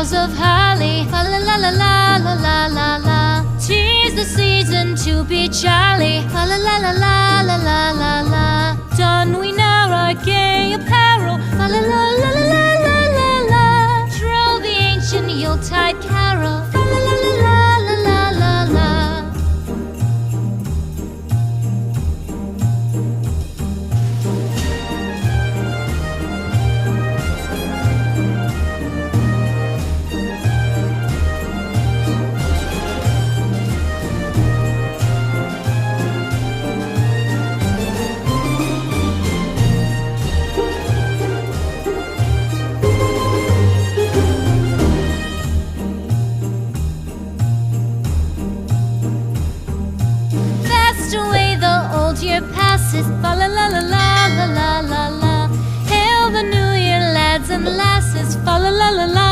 boughs of holly. Fa la la la la la la la la. 'Tis the season to be jolly. Fa la la la la la la la la. Don we now our gay apparel. Fa la la la la la la la la. Troll the ancient Yuletide carol. Fa la la la la la la la la. Away the old year passes. Fa la la la la la la la la. Hail the new year, lads and lasses. Fa la la la la.